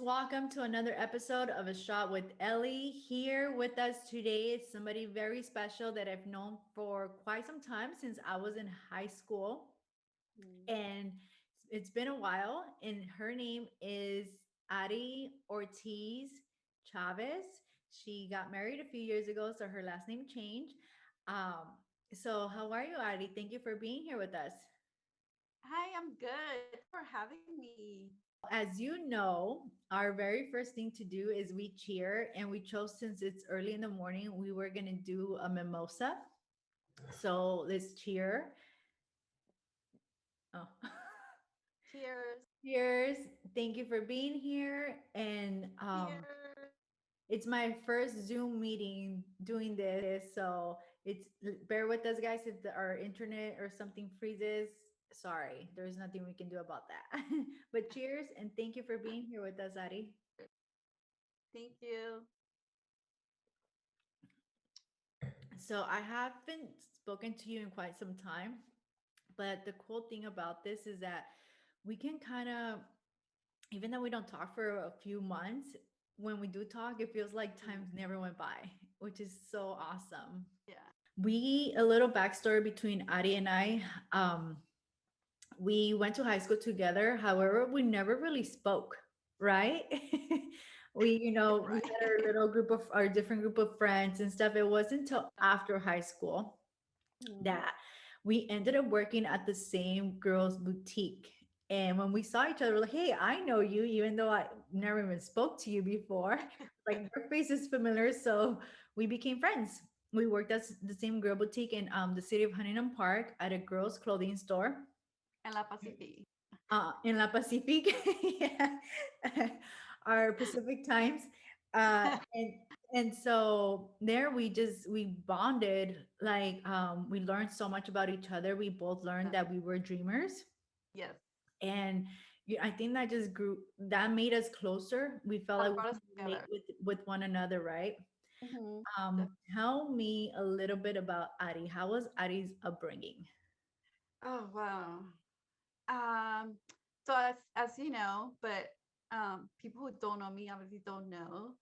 Welcome to another episode of A Shot with Ellie. Here with us today is somebody very special that I've known for quite some time since I was in high school. Mm. And it's been a while. And her name is Ari Ortiz Chavez. She got married a few years ago, so her last name changed. So, how are you, Ari? Thank you for being here with us. Hi, I'm good. Thank you for having me. As you know, our very first thing to do is we cheer, and we chose since it's early in the morning, we were going to do a mimosa. So let's cheer. Oh. Cheers. Cheers. Thank you for being here. And Cheers. it's my first Zoom meeting doing this. So it's bear with us, guys, if our internet or something freezes. Sorry, there's nothing we can do about that. But cheers, and thank you for being here with us, Ari. Thank you. So I haven't spoken to you in quite some time, but the cool thing about this is that we can kind of, even though we don't talk for a few months, when we do talk, it feels like time Mm. never went by, which is so awesome. Yeah. We, a little backstory between Ari and I, um, we went to high school together. However, we never really spoke, right? We Right. had our little group of our different group of friends and stuff. It wasn't until after high school Mm. that we ended up working at the same girls' boutique. And when we saw each other, we're like, hey, I know you, even though I never even spoke to you before. Like your face is familiar. So we became friends. We worked at the same girl boutique in the city of Huntington Park at a girls' clothing store En la Pacific. in La Pacific, yeah. Our Pacific times. And so there we bonded, like we learned so much about each other. We both learned Yeah. that we were dreamers. Yes. And I think that just grew, that made us closer. We felt like That we brought us could relate together. with one another, right? Mm-hmm. Tell me a little bit about Ari. How was Ari's upbringing? Oh, wow. Um, so as you know, but people who don't know me obviously don't know.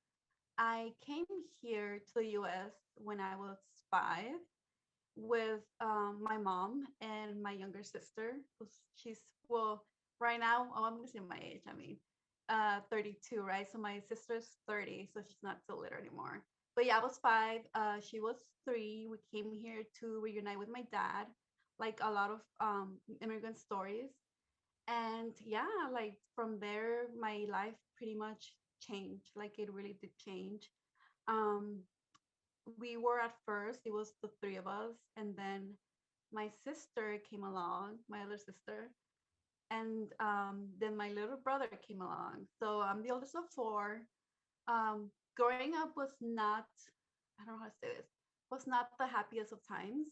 I came here to the US when I was 5 with my mom and my younger sister. She's, well, right now, oh, I'm gonna say my age. I mean, 32, right? So my sister's 30, so she's not so little anymore. But yeah, I was 5. She was 3. We came here to reunite with my dad, like a lot of immigrant stories. And yeah, like from there, my life pretty much changed. Like it really did change. Um, we were at first, it was the three of us, and then my sister came along, my other sister, and then my little brother came along. So I'm the oldest of four. Growing up was not, I don't know how to say this, was not the happiest of times.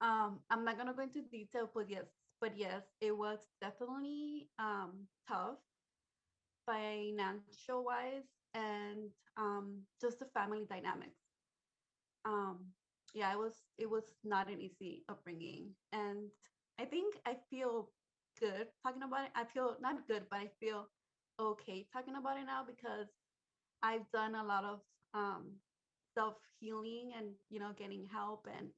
I'm not gonna go into detail, but yes, it was definitely tough financial wise and just the family dynamics. um yeah, it was not an easy upbringing, and I think I feel good talking about it. I feel not good, but I feel okay talking about it now because I've done a lot of um self healing and getting help, and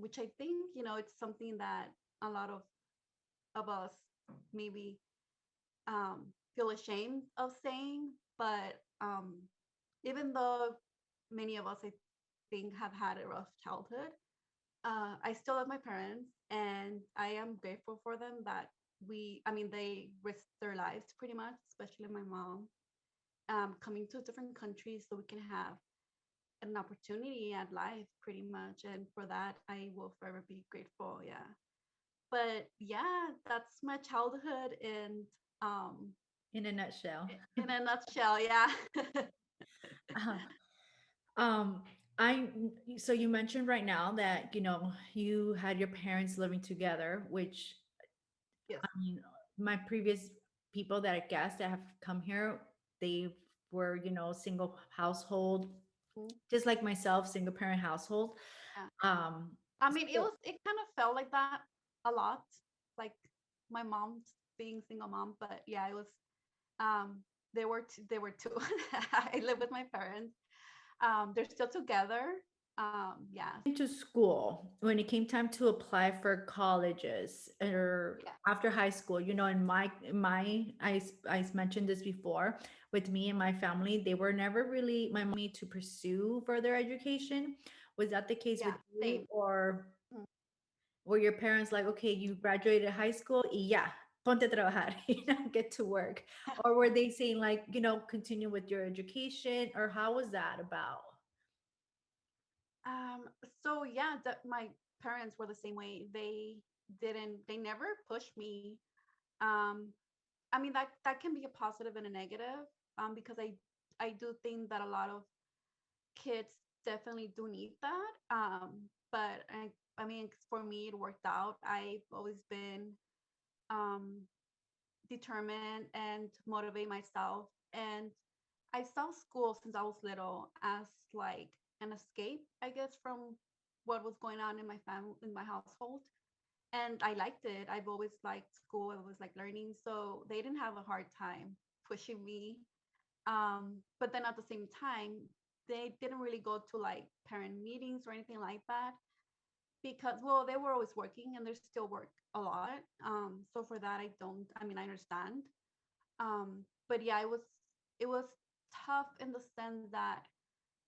which I think it's something that a lot of us maybe feel ashamed of saying, but even though many of us, I think, have had a rough childhood, I still love my parents, and I am grateful for them that I mean, they risked their lives pretty much, especially my mom, coming to different countries so we can have an opportunity at life, pretty much. And for that, I will forever be grateful. Yeah. But yeah, that's my childhood um, In a nutshell. in a nutshell. Yeah. Um, I so you mentioned right now that you had your parents living together, which Yes. I mean, my previous people that I guess that have come here, they were single household, Mm. just like myself, single parent household. Yeah. Um, I mean, so it kind of felt like that a lot, like my mom being single mom. But yeah, it was. They were two. I live with my parents. They're still together. Yeah, Into school, when it came time to apply for colleges or yeah, after high school, in I mentioned this before, with me and my family, they were never really my mommy to pursue further education. Was that the case yeah. with you, Same. or Mm. were your parents like, okay, you graduated high school, y ya, ponte a trabajar, get to work? Or were they saying like, continue with your education, or how was that about? Um, so yeah, my parents were the same way. They never pushed me. Um, I mean that can be a positive and a negative. Because I do think that a lot of kids definitely do need that. But I mean, for me, it worked out. I've always been um, determined and motivate myself. And I saw school since I was little as like an escape, I guess, from what was going on in my family, in my household. And I liked it. I've always liked school. I always like learning. So they didn't have a hard time pushing me. But then at the same time, they didn't really go to like parent meetings or anything like that because, well, they were always working and they still work a lot. So for that, I mean, I understand. But yeah, it was tough in the sense that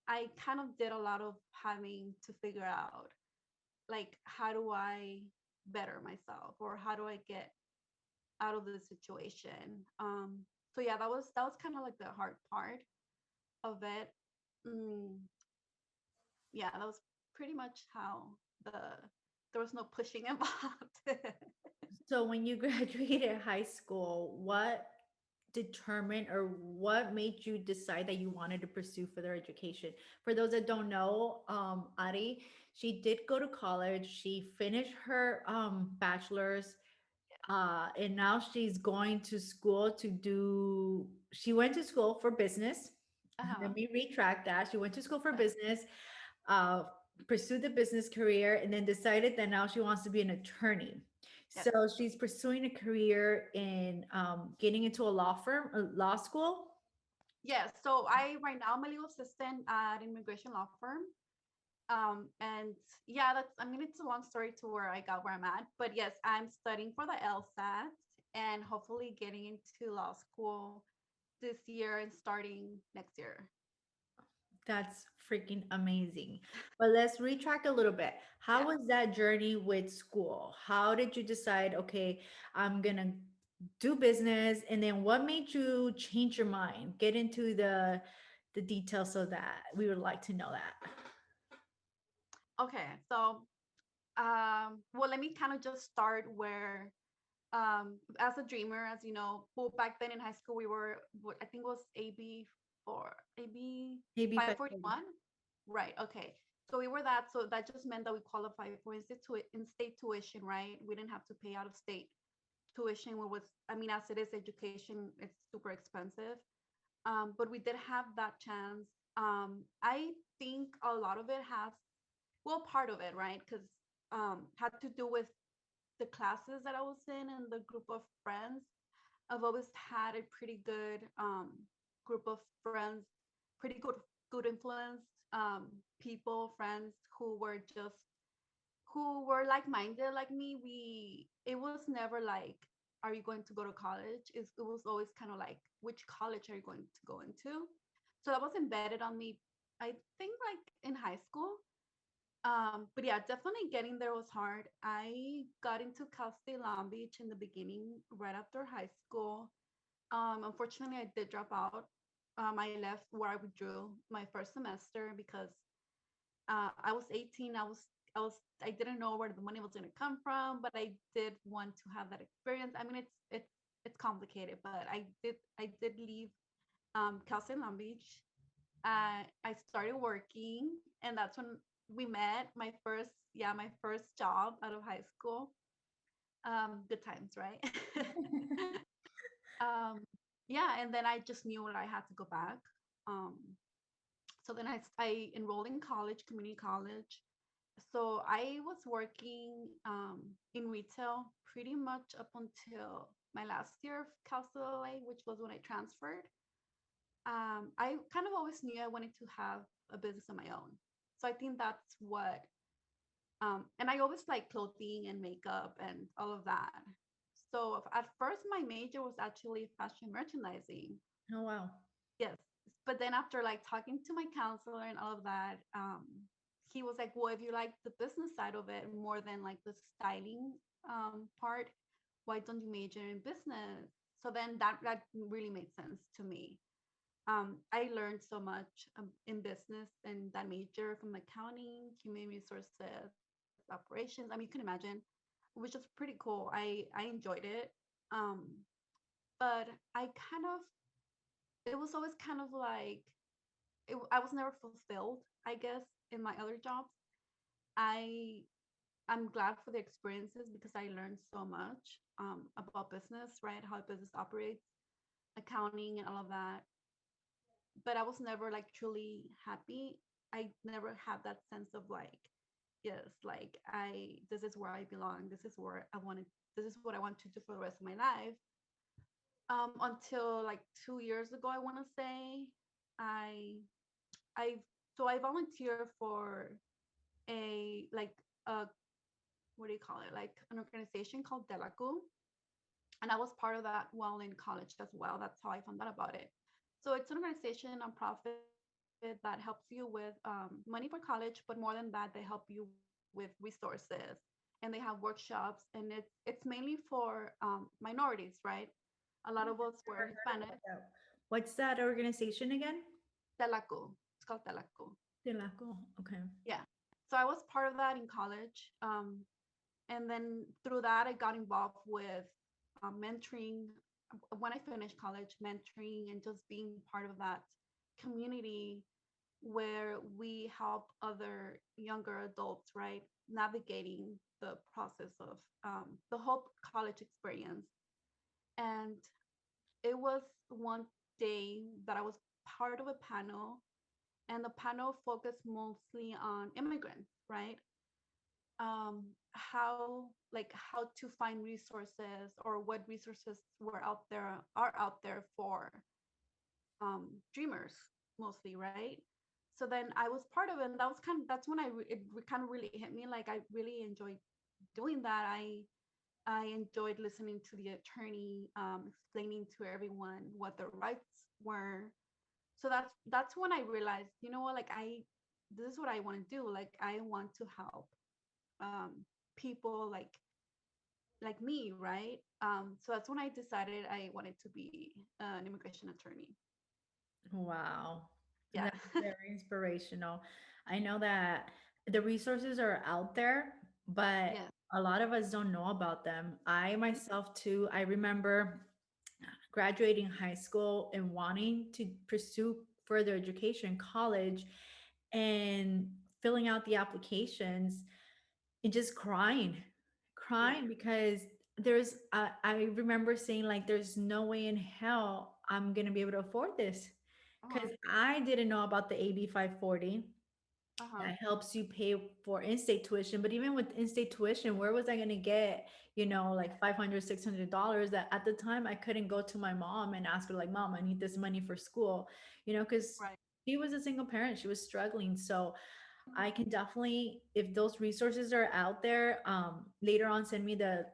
I kind of did a lot of having to figure out like how do I better myself or how do I get out of the situation. So yeah, that was kind of like the hard part of it. Mm, yeah, that was pretty much how there was no pushing involved. So when you graduated high school, what determined or what made you decide that you wanted to pursue further education? For those that don't know, Ari, she did go to college. She finished her bachelor's, and now she's going to school to do. She went to school for business. Uh-huh. Let me retract that. She went to school for business, uh, pursued the business career, and then decided that now she wants to be an attorney. Yes. So she's pursuing a career in getting into a law firm, a law school. Yes. So I right now I'm a legal assistant at immigration law firm. And yeah, that's I mean it's a long story to where I got where I'm at. But yes, I'm studying for the LSAT and hopefully getting into law school this year and starting next year. That's freaking amazing. But let's retract a little bit. How Yeah. was that journey with school? How did you decide, okay, I'm gonna do business, and then what made you change your mind? Get into the details so that we would like to know that. Okay. So well let me kind of just start where as a dreamer, as you know, well back then in high school we were I think it was AB Maybe if I 541. Right. Okay. So we were that. So that just meant that we qualified for in-state tuition, right? We didn't have to pay out of state tuition. What was, I mean, as it is education, it's super expensive. But we did have that chance. I think a lot of it has, well, part of it, right? Because had to do with the classes that I was in and the group of friends. I've always had a pretty good group of friends, pretty good influence, people, friends who were just who were like-minded like me. It was never like, are you going to go to college? It was always kind of like, which college are you going to go into? So that was embedded on me, I think, like in high school. But yeah, definitely getting there was hard. I got into Cal State Long Beach in the beginning, right after high school. Unfortunately, I did drop out. I left where I withdrew my first semester because I was 18. I didn't know where the money was going to come from, but I did want to have that experience. I mean, it's complicated, but I did leave Cal State Long Beach. I started working, and that's when we met. My first job out of high school. Good times, right? um, yeah, and then I just knew that I had to go back. Um, so then I enrolled in college, community college. So I was working in retail pretty much up until my last year of Cal State LA, which was when I transferred. I kind of always knew I wanted to have a business of my own. So I think that's what, and I always like clothing and makeup and all of that. So at first, my major was actually fashion merchandising. Oh, wow. Yes. But then after like talking to my counselor and all of that, he was like, well, if you like the business side of it more than like the styling part, why don't you major in business? So then that really made sense to me. I learned so much in business and that major from accounting, human resources, operations. I mean, you can imagine, which was pretty cool. I enjoyed it, um, but I kind of it was always kind of like I was never fulfilled. I guess in my other jobs, I I'm glad for the experiences because I learned so much about business, right? How business operates, accounting, and all of that, but I was never like truly happy. I never had that sense of like, yes, like this is where I belong. This is where I wanted. This is what I want to do for the rest of my life. Until like 2 years ago, I want to say, I I I volunteer for a like a what do you call it? Like an organization called Delacu, and I was part of that while in college as well. That's how I found out about it. So it's an organization, nonprofit that helps you with money for college, but more than that, they help you with resources, and they have workshops, and it's mainly for minorities, right? A lot of us were Never heard Hispanic. about that. What's that organization again? Telacu, it's called Telacu. Telaco. Okay. Yeah. So I was part of that in college, and then through that, I got involved with mentoring when I finished college, mentoring and just being part of that community where we help other younger adults, right, navigating the process of the whole college experience. And it was one day that I was part of a panel, and the panel focused mostly on immigrants, right? How to find resources or what resources are out there for dreamers mostly, right? So then I was part of it, and that's when it kind of really hit me. Like I really enjoyed doing that. I enjoyed listening to the attorney explaining to everyone what their rights were. So that's when I realized, you know what, like I this is what I want to do. Like I want to help people like me, right? So that's when I decided I wanted to be an immigration attorney. Wow. Yeah. That's very inspirational. I know that the resources are out there, but Yes. a lot of us don't know about them. I Mhm. myself too, I remember graduating high school and wanting to pursue further education, college, and filling out the applications and just Yeah. crying because I remember saying like there's no way in hell I'm gonna be able to afford this Uh-huh. because I didn't know about the AB 540 Uh-huh. that helps you pay for in-state tuition. But even with in-state tuition, where was I going to get, like 500, $600 that at the time I couldn't go to my mom and ask her like, mom, I need this money for school, because Right. she was a single parent. She was struggling. So I Mhm. can definitely, if those resources are out there, later on send me the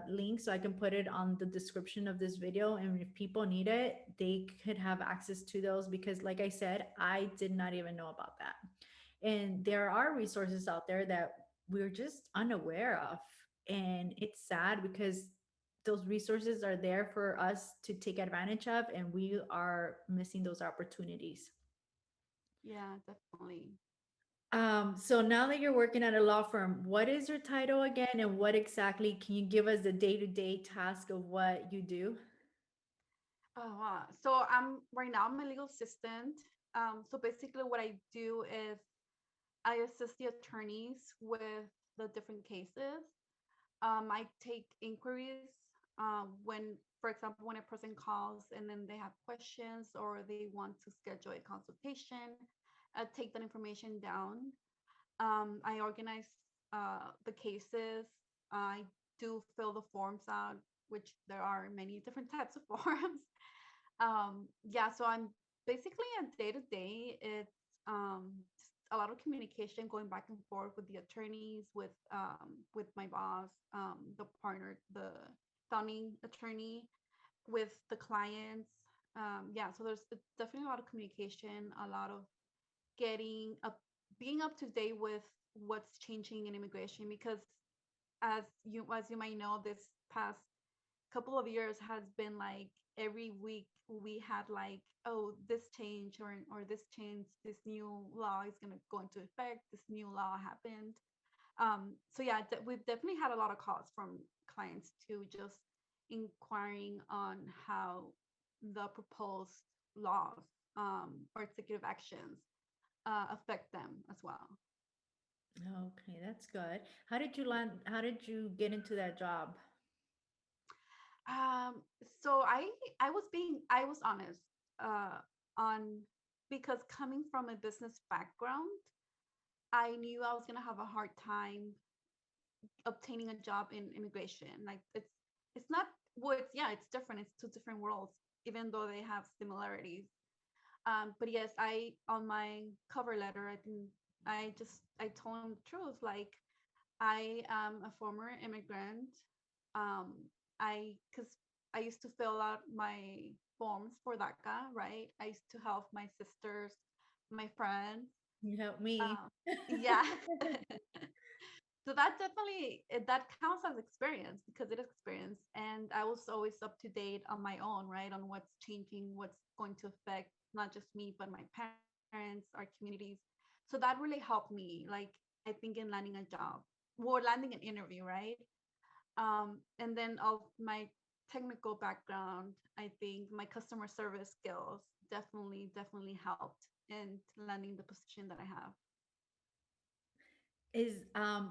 link so I can put it on the description of this video. And if people need it, they could have access to those because, like I said, I did not even know about that. And there are resources out there that we're just unaware of. And it's sad because those resources are there for us to take advantage of, and we are missing those opportunities. Yeah, definitely. So now that you're working at a law firm, what is your title again, and what exactly can you give us the day-to-day task of what you do? Oh, wow. So I'm right now I'm a legal assistant. So basically what I do is I assist the attorneys with the different cases. I take inquiries when, for example, when a person calls and then they have questions or they want to schedule a consultation. I take that information down. I organize the cases. I do fill the forms out, which there are many different types of forms. Yeah, so Basically a day to day, it's just a lot of communication going back and forth with the attorneys, with my boss, the partner, the founding attorney, with the clients. Yeah, so there's definitely a lot of communication, a lot of getting up, being up to date with what's changing in immigration, because as you might know, this past couple of years has been like every week we had like, oh, this change, or this change, this new law is going to go into effect, this new law happened. So yeah, we've definitely had a lot of calls from clients to just inquiring on how the proposed laws, or executive actions, affect them as well. Okay, that's good. How did you land? How did you get into that job? Um, so I was honest, uh, on, because coming from a business background, I knew I was gonna have a hard time obtaining a job in immigration. Like it's not, well, it's, yeah, it's different. It's two different worlds, even though they have similarities. But yes, I, on my cover letter, I think I told them the truth. Like, I am a former immigrant. Um, because I used to fill out my forms for DACA, right? I used to help my sisters, my friends. You helped me. Um, yeah. So that definitely, that counts as experience, because it is experience, and I was always up to date on my own, right, on what's changing, what's going to affect not just me but my parents, our communities. So that really helped me, like, I think, in landing a job or landing an interview, right. And then of my technical background, I think my customer service skills definitely helped in landing the position that I have.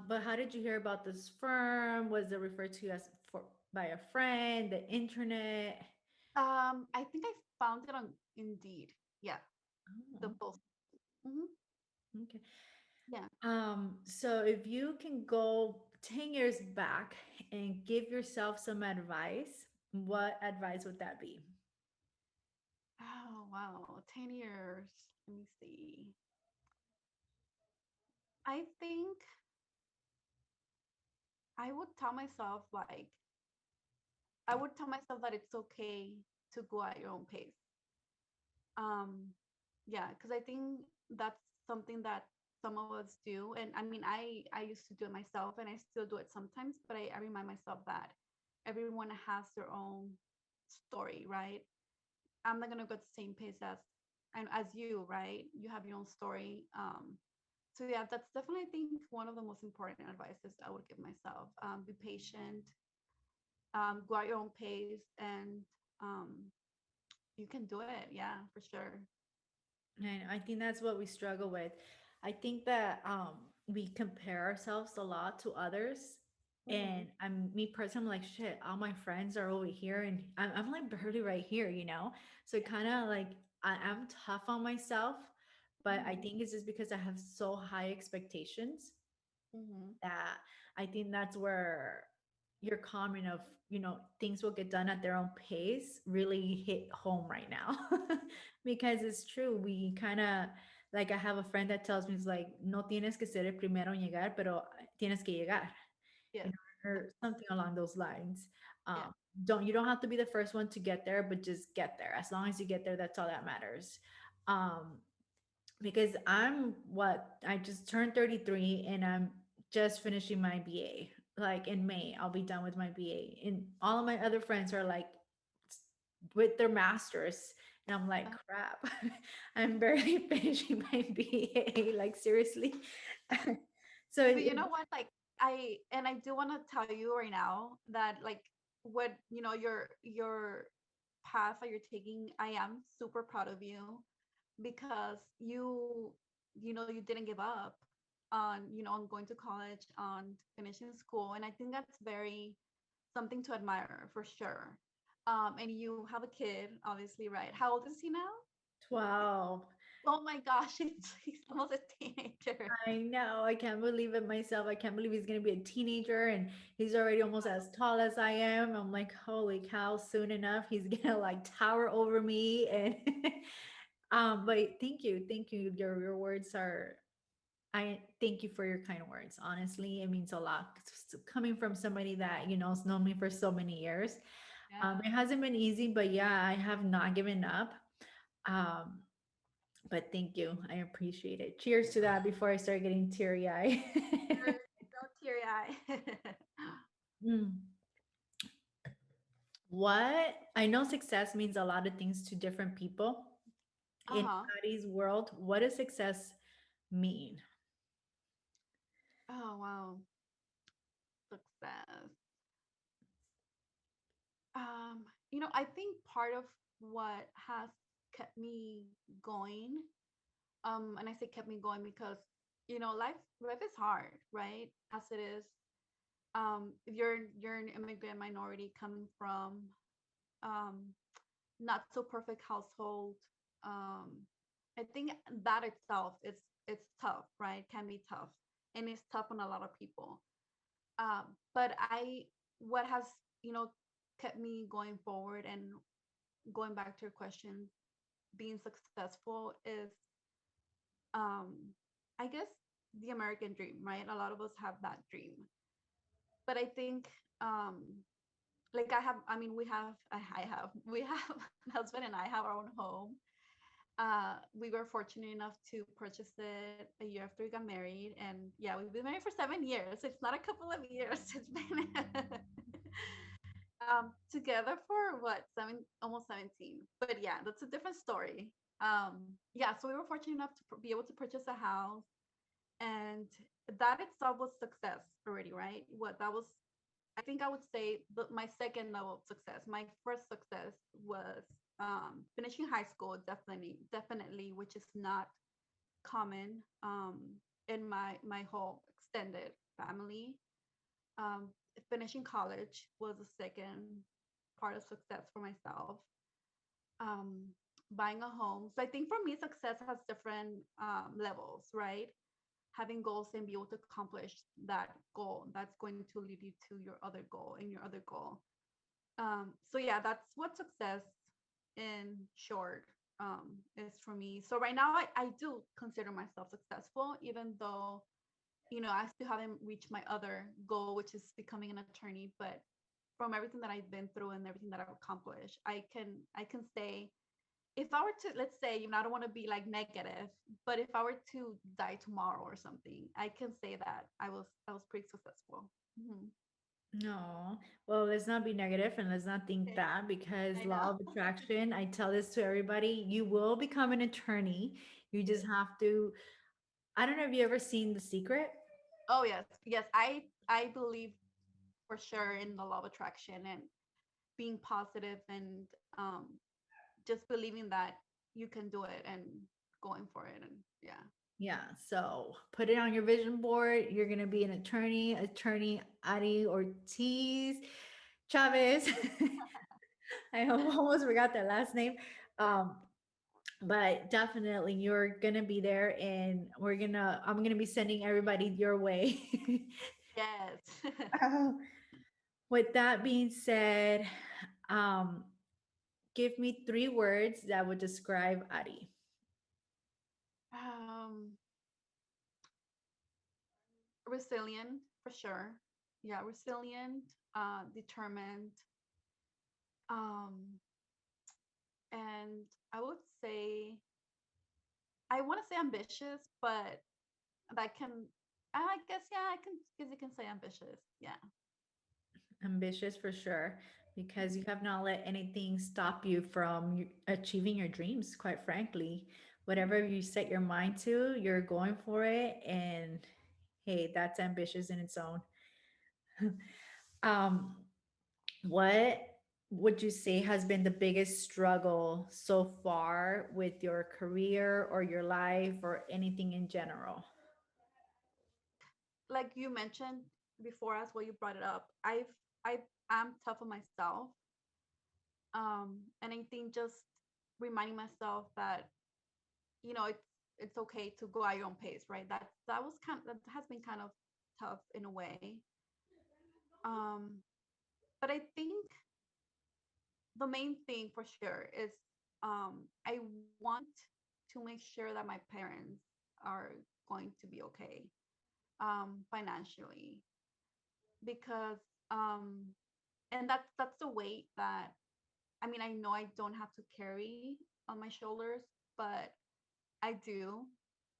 But how did you hear about this firm? Was it referred to you as for by a friend, the internet? I think I found it on Indeed. Yeah, the Oh, post. Hmm. okay. Yeah. So if you can go 10 years back and give yourself some advice, what advice would that be? Oh wow, 10 years. Let me see. I think I would tell myself, like, I would tell myself that it's okay to go at your own pace. Um, yeah, because I think that's something that some of us do, and I mean, I used to do it myself, and I still do it sometimes, but I remind myself that everyone has their own story, right? I'm not gonna go at the same pace as you, right? You have your own story. So yeah, that's definitely, I think, one of the most important advices I would give myself. Be patient, go at your own pace, and um, you can do it. Yeah, for sure. And I think that's what we struggle with. I think that we compare ourselves a lot to others. Hmm. And I'm me personally, I'm like, shit, all my friends are over here and I'm like barely right here, you know? So kind of like I'm tough on myself, but I Hmm. think it's just because I have so high expectations Hmm. that I think that's where your comment of, things will get done at their own pace really hit home right now. Because it's true. We kind of, like, I have a friend that tells me, it's like, no tienes que ser el primero en llegar, pero tienes que llegar, Yes. you know, or something along those lines. Yeah. You don't have to be the first one to get there, but just get there. As long as you get there, that's all that matters. Um, because I just turned 33 and I'm just finishing my BA. Like in May, I'll be done with my BA. And all of my other friends are like with their masters. And I'm like, Uh, crap, I'm barely finishing my BA. Like, seriously. So but you know what? Like, I do want to tell you right now that, like, what, your path that you're taking, I am super proud of you, because you didn't give up on, on going to college, on finishing school, and I think that's very something to admire, for sure. And you have a kid, obviously, right? How old is he now? 12. Oh my gosh, he's almost a teenager. I know. I can't believe it myself. I can't believe he's going to be a teenager and he's already almost as tall as I am. I'm like, holy cow, soon enough, he's going to like tower over me. And But thank you. Your words are. I thank you for your kind words. Honestly, it means a lot. Coming from somebody that has known me for so many years. Yeah. It hasn't been easy, but yeah, I have not given up. Um, but thank you. I appreciate it. Cheers to that before I start getting teary eyed. Cheers. No teary eye. Mm. What I know success means a lot of things to different people. In Uh-huh. Patty's world, what does success mean? Oh wow. Success. I think part of what has kept me going, and I say kept me going because, life is hard, right? As it is. If you're an immigrant minority coming from um not so perfect household, um, I think that itself it's tough, right? Can be tough. And it's tough on a lot of people. But what has, you know, kept me going forward and going back to your question, being successful is, um, I guess, the American dream, right? A lot of us have that dream. But I think, like I mean, we have, my husband and I have our own home. We were fortunate enough to purchase it a year after we got married, and yeah, we've been married for 7 years. It's not a couple of years. It's been together for what, almost 17. But yeah, that's a different story. Yeah, so we were fortunate enough to be able to purchase a house, and that itself was success already, right? What that was, I think I would say my second level of success. My first success was finishing high school, definitely, which is not common in my whole extended family. Um, Finishing college was a second part of success for myself. Um, Buying a home. So I think for me, success has different levels, right? Having goals and be able to accomplish that goal, that's going to lead you to your other goal and your other goal. So yeah, that's what success in short is for me. So right now I do consider myself successful, even though I still haven't reached my other goal, which is becoming an attorney. But from everything that I've been through and everything that I've accomplished, I can say, if I were to, let's say, I don't want to be like negative, but if I were to die tomorrow or something, I can say that I was pretty successful. Mhm. No, well, let's not be negative and let's not think Okay. that because I law know. of attraction, I tell this to everybody, you will become an attorney. You just Yes. have to, I don't know if you ever seen The Secret. Oh yes, yes. I believe for sure in the law of attraction and being positive and just believing that you can do it and going for it, and yeah. Yeah, so put it on your vision board. You're gonna be an attorney, attorney Ari Ortiz Chavez. I almost forgot that last name. Um, but definitely you're gonna be there and I'm gonna be sending everybody your way. Yes. Uh, with that being said, um, give me three words that would describe Ari. um Resilient for sure. Yeah, resilient, determined, um and I would say, I want to say ambitious, but that can, I guess, yeah, I can, because you can say ambitious. Yeah. Ambitious for sure, because you have not let anything stop you from achieving your dreams, quite frankly. Whatever you set your mind to, you're going for it. And hey, that's ambitious in its own. um, what would you say has been the biggest struggle so far with your career or your life or anything in general? Like you mentioned before, as well, you brought it up. I am tough on myself. And I think just reminding myself that, it's okay to go at your own pace, right? That has been kind of tough in a way. Um, but I think the main thing for sure is, I want to make sure that my parents are going to be okay financially, because um and that's the weight that, I mean, I know I don't have to carry on my shoulders, but I do.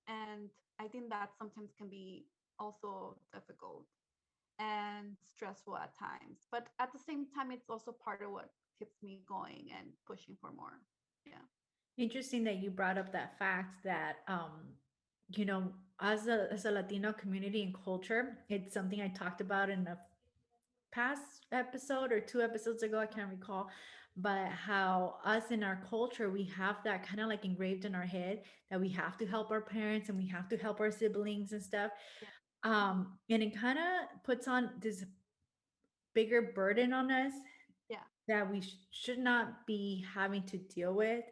And I think that sometimes can be also difficult and stressful at times. But at the same time, it's also part of what keeps me going and pushing for more. Yeah. Interesting that you brought up that fact that you know, as a Latino community and culture, it's something I talked about in a past episode or two episodes ago, I can't recall, but how us in our culture, we have that kind of like engraved in our head that we have to help our parents and we have to help our siblings and stuff. Yeah. Hmm. And it kind of puts on this bigger burden on us Yeah. that we should not be having to deal with.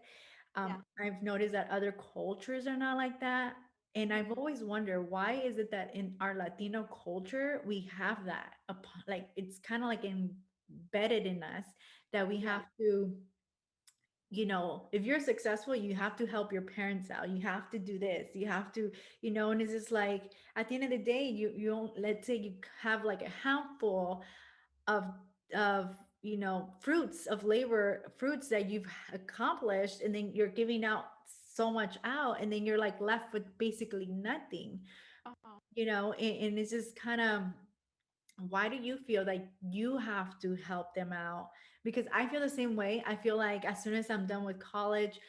Yeah. I've noticed that other cultures are not like that. And I've Hmm. always wondered, why is it that in our Latino culture we have that like it's kind of like embedded in us that we Yeah. have to, you know, if you're successful, you have to help your parents out. You have to do this. You have to, you know, and it's just like at the end of the day, you don't, let's say you have like a handful of of you know, fruits of labor, fruits that you've accomplished, and then you're giving out so much out, and then you're like left with basically nothing, Uh-huh. you know. And it's just kind of, why do you feel like you have to help them out? Because I feel the same way. I feel like as soon as I'm done with college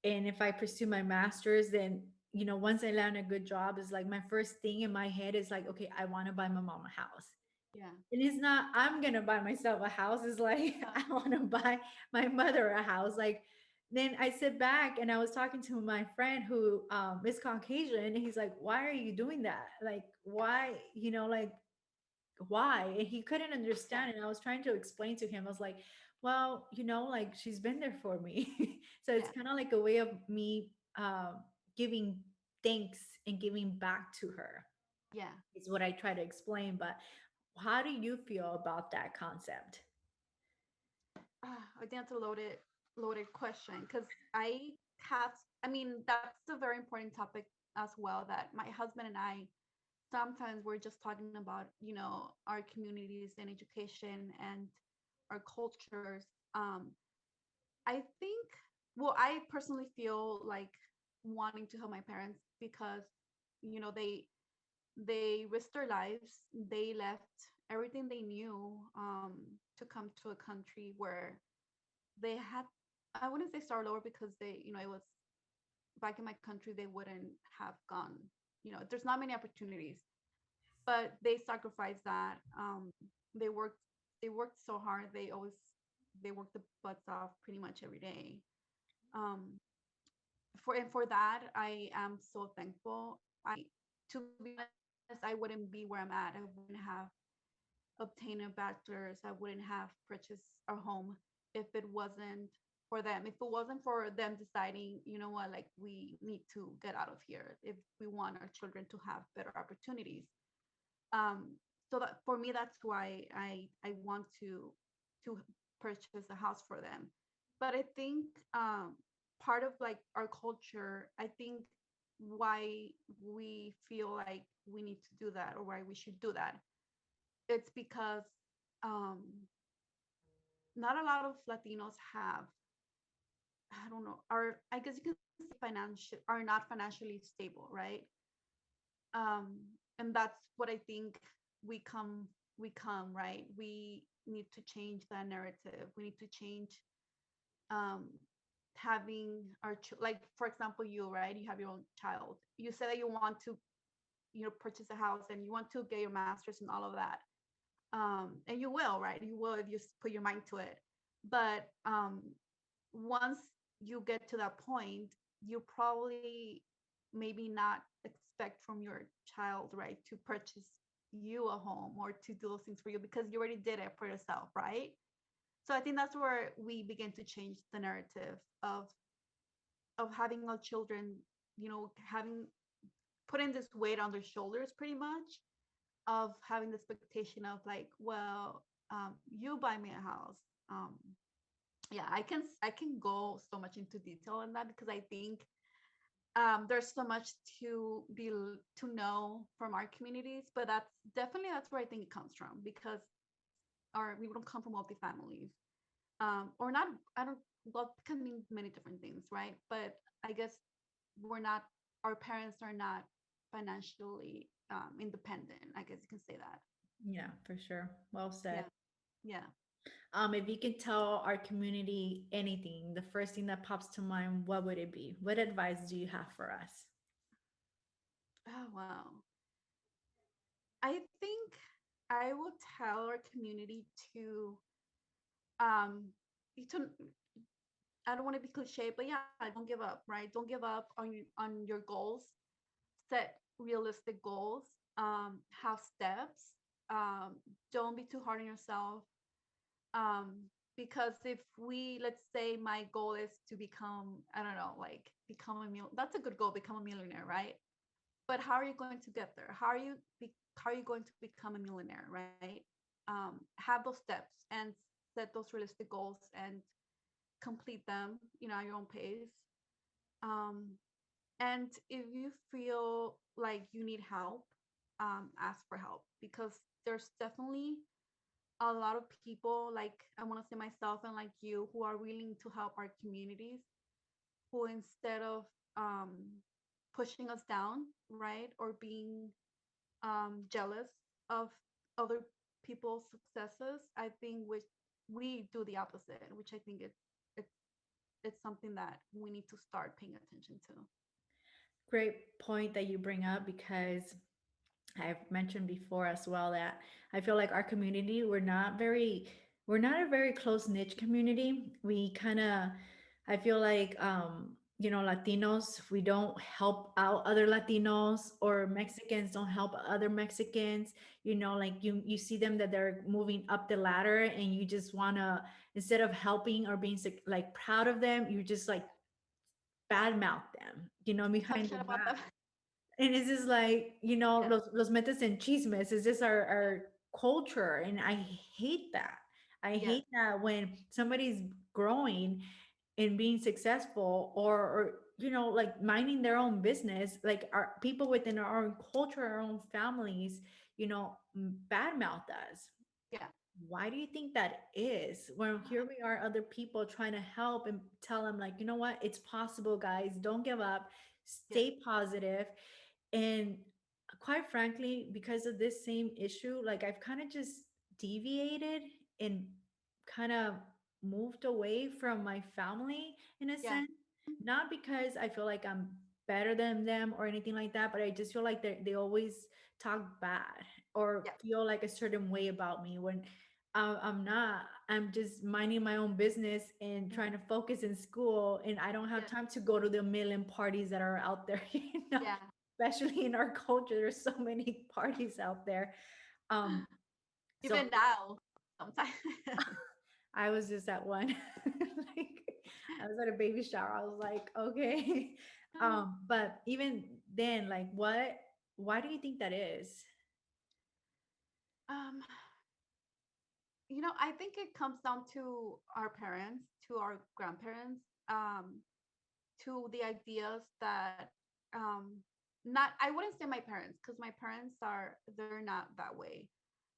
and if I pursue my master's, then, you know, once I land a good job, is like my first thing in my head is like, okay, I want to buy my mom a house. Yeah. And it's not I'm gonna buy myself a house. It's like Uh, I want to buy my mother a house. Like, then I sit back and I was talking to my friend who is Caucasian, and he's like, "Why are you doing that? Like, yeah. why? You know, like why?" And he couldn't Yeah. understand. And I was trying to explain to him. I was like, "Well, you know, like she's been there for me." So it's Yeah. kind of like a way of me giving thanks and giving back to her. Yeah. Is what I try to explain. But how do you feel about that concept? I think that's a loaded question, because I have, I mean, that's a very important topic as well, that my husband and I sometimes we're just talking about, our communities and education and our cultures. I think, well, I personally feel like wanting to help my parents because, they risked their lives. They left everything they knew, to come to a country where they had, I wouldn't say start over, because they, it was back in my country, they wouldn't have gone. There's not many opportunities, but they sacrificed that. They worked, so hard. They worked the butts off pretty much every day. Um, for that, I am so thankful. To be honest, I wouldn't be where I'm at. I wouldn't have obtained a bachelor's. I wouldn't have purchased a home if it wasn't for them. If it wasn't for them deciding, you know what, like we need to get out of here if we want our children to have better opportunities. Um, so that for me, that's why I want to purchase a house for them. But I think part of like our culture, I think why we feel like we need to do that, or why we should do that, it's because um, not a lot of Latinos have, I don't know, are, I guess you can say, financial, are not financially stable, right? And that's what I think we come, right? We need to change that narrative. We need to change, um, having our like, for example, you, right? You have your own child. You say that you want to, purchase a house and you want to get your master's and all of that. And you will, right? You will if you put your mind to it. But once you get to that point, you probably maybe not expect from your child, right, to purchase you a home or to do those things for you, because you already did it for yourself, right? So I think that's where we begin to change the narrative of having our children, having putting this weight on their shoulders, pretty much, of having the expectation of like, well, you buy me a house. Yeah, I can go so much into detail on that, because I think there's so much to know from our communities, but that's where I think it comes from, because our we don't come from wealthy families, or not. I don't Wealth can mean many different things, right? But I guess we're not our parents are not financially independent. I guess you can say that. Yeah, for sure. Well Yeah, said. yeah. If you could tell our community anything, the first thing that pops to mind, what would it be? What advice do you have for us? Oh wow. I think I will tell our community to um to I don't want to be cliche, but yeah, don't give up, right? Don't give up on your goals. Set realistic goals. Have steps. Don't be too hard on yourself. Because if let's say my goal is to become, I don't know, like become that's a good goal, become a millionaire, right? But how are you going to get there? How are you going to become a millionaire, right? Have those steps and set those realistic goals and complete them, at your own pace. Um, and if you feel like you need help, ask for help, because there's definitely a lot of people, like I want to say myself and like you, who are willing to help our communities, who instead of um, pushing us down, right, or being jealous of other people's successes, I think we do the opposite, which I think it's it's something that we need to start paying attention to. Great point that you bring up because I've mentioned before as well that I feel like our community, we're not a very close niche community. We kind of, I feel like, Latinos, we don't help out other Latinos, or Mexicans don't help other Mexicans. Like you see them that they're moving up the ladder, and you just want to, instead of helping or being like proud of them, you just like badmouth them, Talk behind shit their about them. back. And it's just like, Yeah, los metes en chismes. It's just our culture. And I hate that. I yeah, hate that when somebody's growing and being successful, or like minding their own business, like our people within our own culture, our own families, badmouth us. yeah, Why do you think that is, when here we are, other people trying to help and tell them, like, what, it's possible, guys, don't give up, yeah, stay positive. And quite frankly, because of this same issue, like I've kind of just deviated and kind of moved away from my family in a yeah, sense. Not because I feel like I'm better than them or anything like that, but I just feel like they always talk bad or yeah, feel like a certain way about me when I'm not. I'm just minding my own business and mhm, trying to focus in school, and I don't have yeah, time to go to the million parties that are out there. yeah. Especially in our culture, there's so many parties out there. Um, so Even now, sometimes. I was just at one, like I was at a baby shower. I was like, okay. But even then, like, why do you think that is? um, I think it comes down to our parents, to our grandparents, to the ideas that not I wouldn't say my parents, because my parents they're not that way.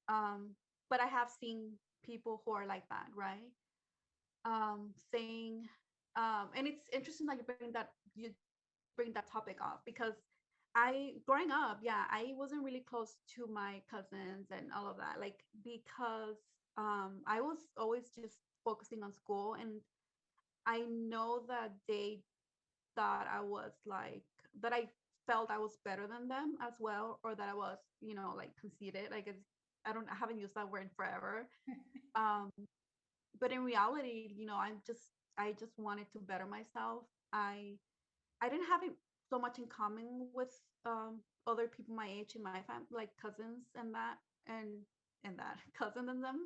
Um, but I have seen people who are like that, right? Saying and it's interesting that you bring that topic up, because I growing up, yeah, I wasn't really close to my cousins and all of that, like, because I was always just focusing on school, and I know that they thought I was like that I felt I was better than them as well, or that I was, like conceited. Like, I haven't used that word in forever. Um, but in reality, I just wanted to better myself. I didn't have so much in common with other people my age in my family, like cousins and that cousin and them.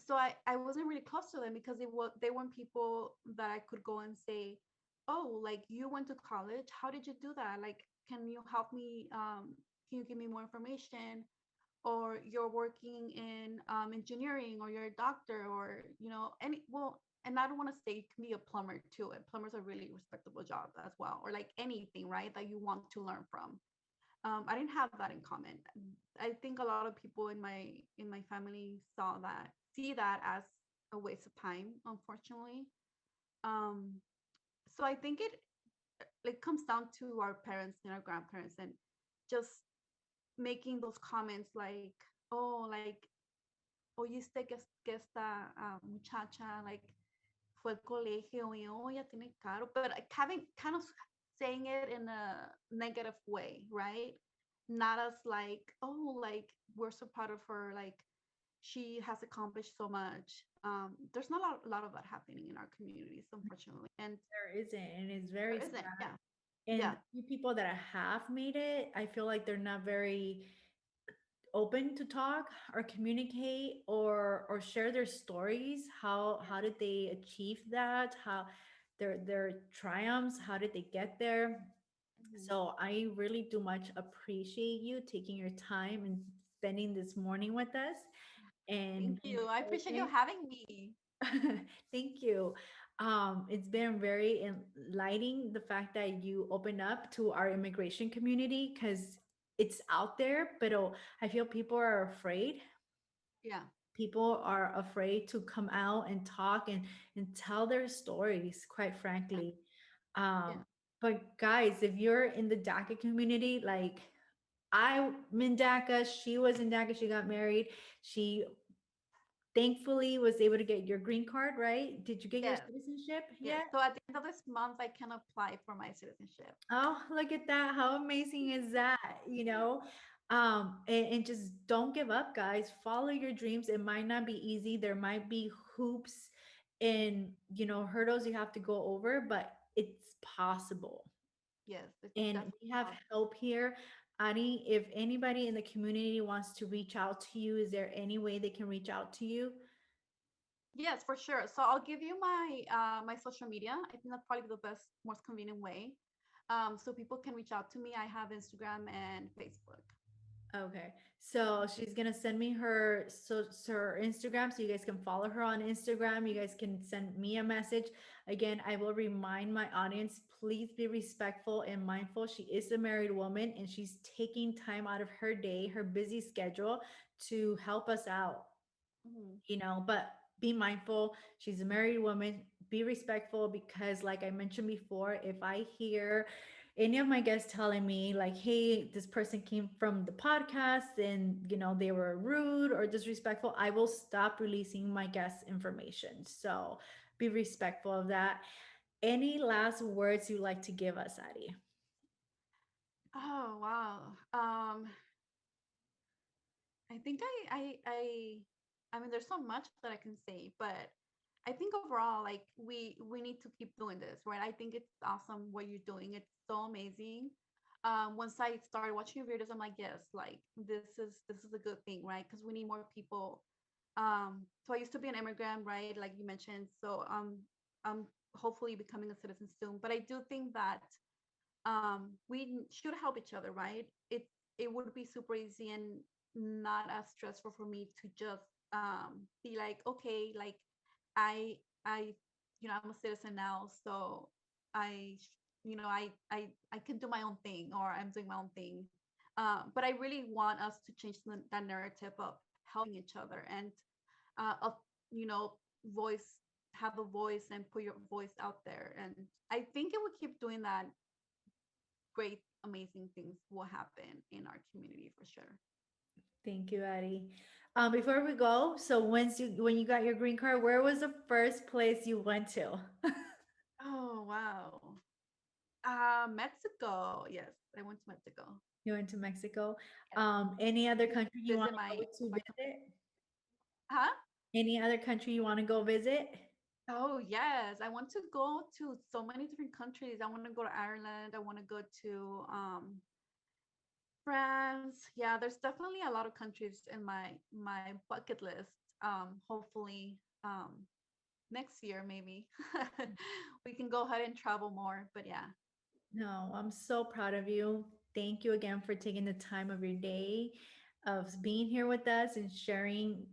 So I wasn't really close to them, because they weren't people that I could go and say, oh, like, you went to college, how did you do that, like, can you help me, can you give me more information, or you're working in engineering, or you're a doctor, or any, well, and I don't want to say you can be a plumber too. And plumbers are really respectable job as well, or like anything, right? That you want to learn from. I didn't have that in common. I think a lot of people in my family see that as a waste of time, unfortunately. Um, so I think it like comes down to our parents and our grandparents, and just making those comments like, oh, like, oíste que esta muchacha like fue al colegio y oh, ya tiene caro, but like having kind of saying it in a negative way, right? Not as like, oh, like we're so proud of her, like she has accomplished so much. There's not a lot of that happening in our communities, unfortunately, and There isn't, and it's there very isn't. sad. Yeah, And yeah, the few people that have made it, I feel like they're not very open to talk or communicate or share their stories. How did they achieve that? How their triumphs? How did they get there? mhm. So I really do much appreciate you taking your time and spending this morning with us and Thank being you. I appreciate you open. having me. Thank you. It's been very enlightening the fact that you open up to our immigration community because it's out there, but I feel people are afraid. Yeah, People are afraid to come out and talk and tell their stories, quite yeah, frankly. yeah. But guys, if you're in the DACA community, like I'm in DACA, she was in DACA, she got married. She thankfully was able to get your green card, right? Did you get your Yes, citizenship yes. yet? So at the end of this month, I can apply for my citizenship. Oh, look at that. How amazing is that? You know, and just don't give up, guys. Follow your dreams. It might not be easy. There might be hoops and, hurdles you have to go over, but it's possible. Yes, it's And definitely we have possible. help here. Ani, if anybody in the community wants to reach out to you, is there any way they can reach out to you? Yes, for sure. So I'll give you my social media. I think that's probably the best, most convenient way. So people can reach out to me. I have Instagram and Facebook. Okay. So she's gonna send me her Instagram so you guys can follow her on Instagram. You guys can send me a message. Again, I will remind my audience, please be respectful and mindful. She is a married woman and she's taking time out of her day, her busy schedule to help us out, Mhm. but be mindful. She's a married woman. Be respectful because, like I mentioned before, if I hear any of my guests telling me, like, hey, this person came from the podcast and, they were rude or disrespectful, I will stop releasing my guest information. So be respectful of that. Any last words you'd like to give us, Addie? Oh wow. I think I mean there's so much that I can say, but I think overall like we need to keep doing this, right? I think it's awesome what you're doing. It's so amazing. Once I started watching your videos, I'm like, yes, like this is a good thing, right? Because we need more people. So I used to be an immigrant, right? Like you mentioned. So I'm hopefully becoming a citizen soon. But I do think that we should help each other, right? It would be super easy and not as stressful for me to just be like, okay, like I I I'm a citizen now, so I I can do my own thing, or I'm doing my own thing. But I really want us to change that narrative of helping each other, and of you know voice have a voice and put your voice out there. And I think it would keep doing that, great, amazing things will happen in our community for sure. Thank you, Addie. Before we go, so when you got your green card, where was the first place you went to? Oh wow. Mexico. Yes, I went to Mexico. You went to Mexico. Yes, Any other to country you want visit to go to my visit? huh? Any other country you want to go visit? Oh yes, I want to go to so many different countries. I want to go to Ireland. I want to go to France. Yeah, there's definitely a lot of countries in my bucket list. Hopefully, next year maybe we can go ahead and travel more. But yeah. No, I'm so proud of you. Thank you again for taking the time of your day of being here with us and sharing.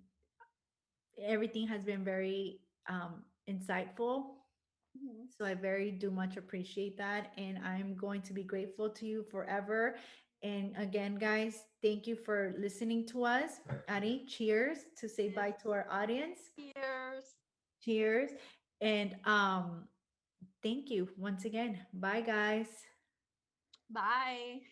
Everything has been very insightful. Mhm. So I very do much appreciate that. And I'm going to be grateful to you forever. And again, guys, thank you for listening to us. Ari, cheers to say Yes. bye to our audience. Cheers. Cheers. And thank you once again. Bye guys. Bye.